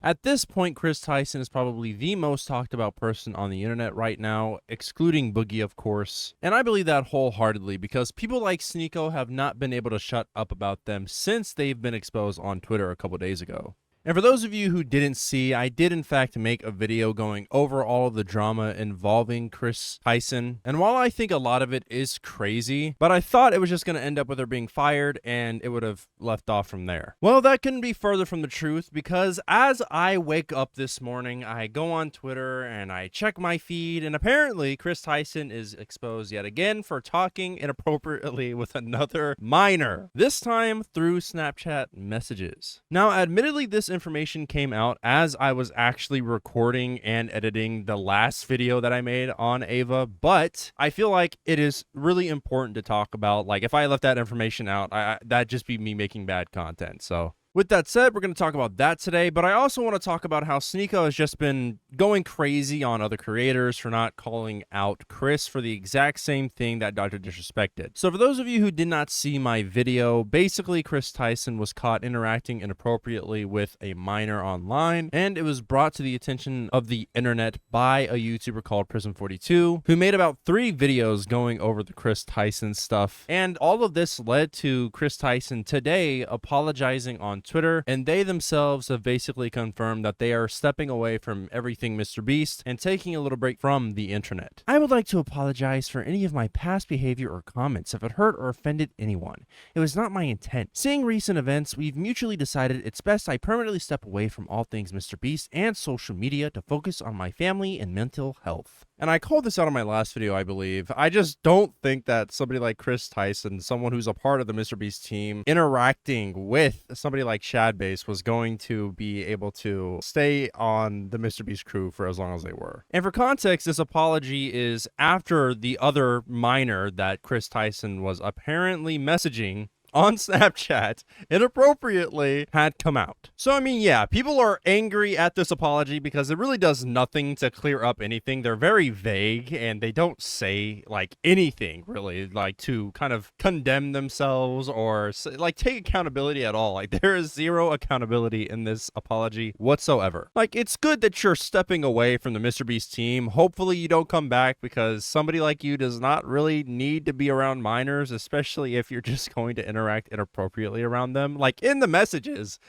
At this point, Kris Tyson is probably the most talked about person on the internet right now, excluding Boogie, of course. And I believe that wholeheartedly because people like Sneo have not been able to shut up about them since they've been exposed on Twitter a couple days ago. And for those of you who didn't see, I did in fact make a video going over all of the drama involving Kris Tyson. And while I think a lot of it is crazy, but I thought it was just going to end up with her being fired and it would have left off from there. Well, that couldn't be further from the truth because as I wake up this morning, I go on Twitter and I check my feed and apparently Kris Tyson is exposed yet again for talking inappropriately with another minor, this time through Snapchat messages. Now, admittedly, this information came out as I was actually recording and editing the last video that I made on Ava, but I feel like it is really important to talk about. Like, if I left that information out, that'd just be me making bad content. So with that said, we're going to talk about that today, but I also want to talk about how Sneo has just been going crazy on other creators for not calling out Kris for the exact same thing that Dr. Disrespected. So for those of you who did not see my video, basically Kris Tyson was caught interacting inappropriately with a minor online, and it was brought to the attention of the internet by a YouTuber called Prism42, who made about 3 videos going over the Kris Tyson stuff, and all of this led to Kris Tyson today apologizing on Twitter, and they themselves have basically confirmed that they are stepping away from everything MrBeast and taking a little break from the internet. I would like to apologize for any of my past behavior or comments if it hurt or offended anyone. It was not my intent. Seeing recent events, we've mutually decided it's best I permanently step away from all things MrBeast and social media to focus on my family and mental health. And I called this out on my last video, I believe. I just don't think that somebody like Kris Tyson, someone who's a part of the MrBeast team, interacting with somebody like Shadbase was going to be able to stay on the MrBeast crew for as long as they were. And for context, this apology is after the other minor that Kris Tyson was apparently messaging on Snapchat inappropriately had come out. So I mean, yeah, people are angry at this apology because it really does nothing to clear up anything. They're very vague and they don't say like anything really like to kind of condemn themselves or like take accountability at all. Like there is zero accountability in this apology whatsoever. Like it's good that you're stepping away from the MrBeast team. Hopefully you don't come back because somebody like you does not really need to be around minors, especially if you're just going to interact inappropriately around them. Like in the messages,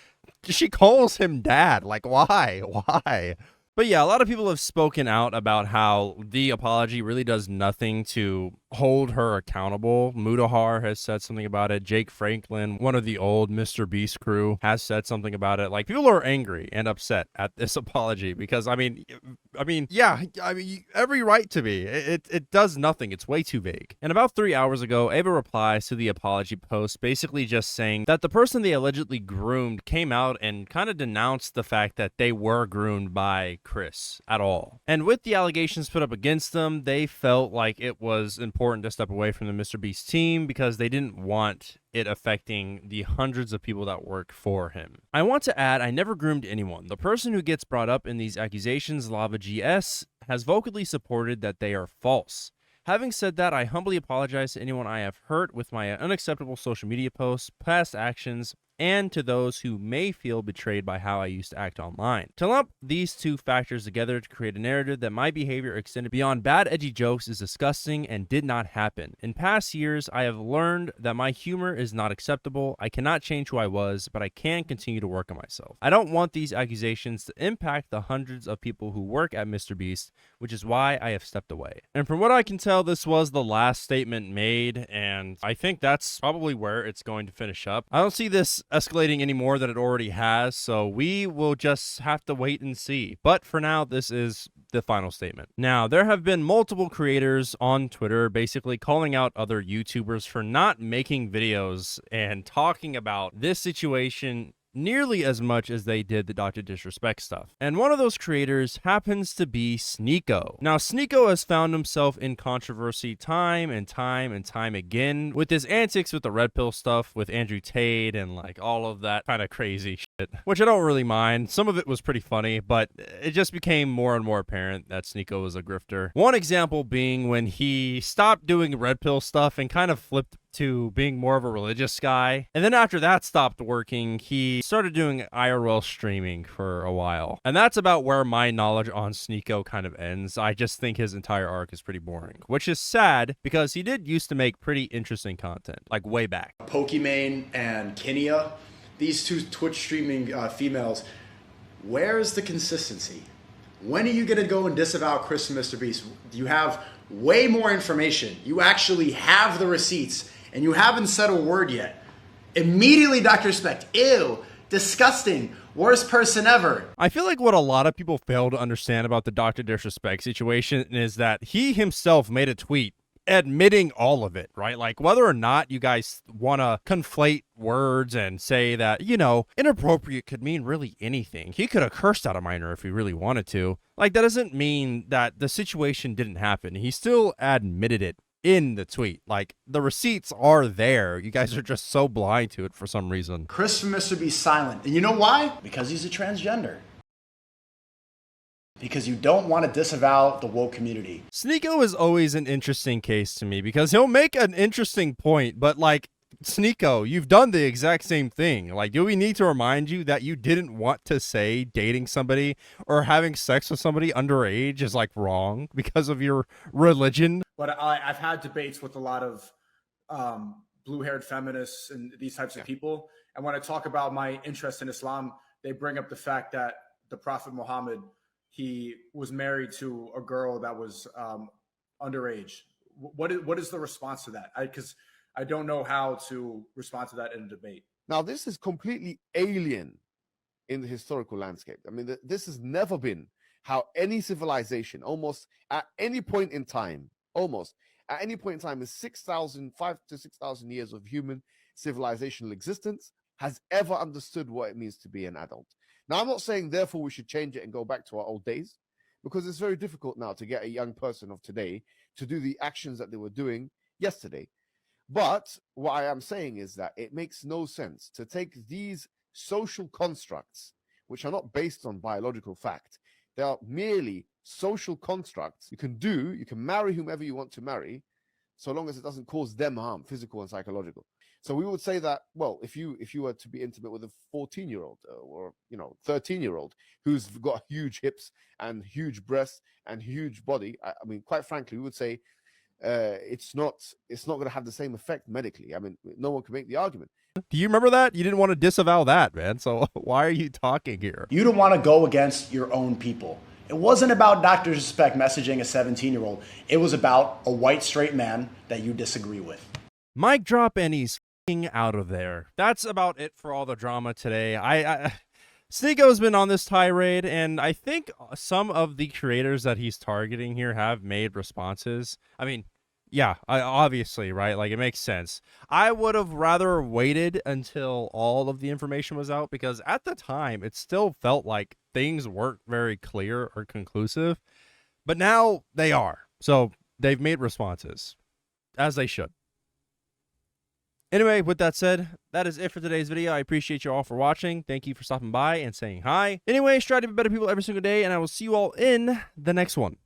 she calls him dad. Like why? But yeah, a lot of people have spoken out about how the apology really does nothing to hold her accountable. Mudahar has said something about it. Jake Franklin, one of the old MrBeast crew, has said something about it. Like people are angry and upset at this apology because yeah, every right to be. It does nothing. It's way too vague. And about 3 hours ago, Ava replies to the apology post, basically just saying that the person they allegedly groomed came out and kind of denounced the fact that they were groomed by Kris at all. And with the allegations put up against them, they felt like it was important to step away from the MrBeast team because they didn't want it affecting the hundreds of people that work for him. I want to add, I never groomed anyone. The person who gets brought up in these accusations, Lava GS, has vocally supported that they are false. Having said that, I humbly apologize to anyone I have hurt with my unacceptable social media posts, past actions, and to those who may feel betrayed by how I used to act online. To lump these two factors together to create a narrative that my behavior extended beyond bad edgy jokes is disgusting and did not happen. In past years, I have learned that my humor is not acceptable. I cannot change who I was, but I can continue to work on myself. I don't want these accusations to impact the hundreds of people who work at MrBeast, which is why I have stepped away. And from what I can tell, this was the last statement made, and I think that's probably where it's going to finish up. I don't see this escalating any more than it already has, so we will just have to wait and see. But for now, this is the final statement. Now, there have been multiple creators on Twitter basically calling out other YouTubers for not making videos and talking about this situation nearly as much as they did the Dr. Disrespect stuff. And one of those creators happens to be Sneo. Now, Sneo has found himself in controversy time and time again with his antics with the red pill stuff with Andrew Tate and like all of that kind of crazy which I don't really mind. Some of it was pretty funny, but it just became more and more apparent that Sneo was a grifter. One example being when he stopped doing red pill stuff and kind of flipped to being more of a religious guy. And then after that stopped working, he started doing IRL streaming for a while. And that's about where my knowledge on Sneo kind of ends. I just think his entire arc is pretty boring, which is sad because he did used to make pretty interesting content, like way back. Pokimane and Kenya, these two Twitch streaming females, where's the consistency? When are you going to go and disavow Chris and Mr. Beast? You have way more information. You actually have the receipts, and you haven't said a word yet. Immediately, Dr. Respect, ew, disgusting, worst person ever. I feel like what a lot of people fail to understand about the Dr. Disrespect situation is that he himself made a tweet admitting all of it, right? Like, whether or not you guys want to conflate words and say that, you know, inappropriate could mean really anything. He could have cursed at a minor if he really wanted to. Like, that doesn't mean that the situation didn't happen. He still admitted it in the tweet. Like, the receipts are there. You guys are just so blind to it for some reason. Chris from Mr. Beast silent. And you know why? Because he's a transgender. Because you don't want to disavow the woke community. Sneo is always an interesting case to me because he'll make an interesting point, but like, Sneo, you've done the exact same thing. Like, do we need to remind you that you didn't want to say dating somebody or having sex with somebody underage is like wrong because of your religion? But I've had debates with a lot of blue-haired feminists and these types of people. And when I talk about my interest in Islam, they bring up the fact that the Prophet Muhammad, he was married to a girl that was underage. What is the response to that? Because I don't know how to respond to that in a debate. Now, this is completely alien in the historical landscape. I mean, this has never been how any civilization, almost at any point in time, in 5,000 to 6,000 years of human civilizational existence, has ever understood what it means to be an adult. Now, I'm not saying, therefore, we should change it and go back to our old days, because it's very difficult now to get a young person of today to do the actions that they were doing yesterday. But what I am saying is that it makes no sense to take these social constructs, which are not based on biological fact. They are merely social constructs. You can marry whomever you want to marry, so long as it doesn't cause them harm, physical and psychological. So we would say that, well, if you were to be intimate with a 14-year-old or 13-year-old who's got huge hips and huge breasts and huge body, I mean, quite frankly, we would say it's not going to have the same effect medically. I mean, no one can make the argument. Do you remember that? You didn't want to disavow that, man. So why are you talking here? You don't want to go against your own people. It wasn't about Dr. Respect messaging a 17-year-old. It was about a white straight man that you disagree with. Mic drop, and he's out of there. That's about it for all the drama today. Snego's been on this tirade, and I think some of the creators that he's targeting here have made responses. I mean, yeah, obviously, right? Like, it makes sense. I would have rather waited until all of the information was out, because at the time, it still felt like things weren't very clear or conclusive, but now they are. So they've made responses, as they should. Anyway, with that said, that is it for today's video. I appreciate you all for watching. Thank you for stopping by and saying hi. Anyway, strive to be better people every single day, and I will see you all in the next one.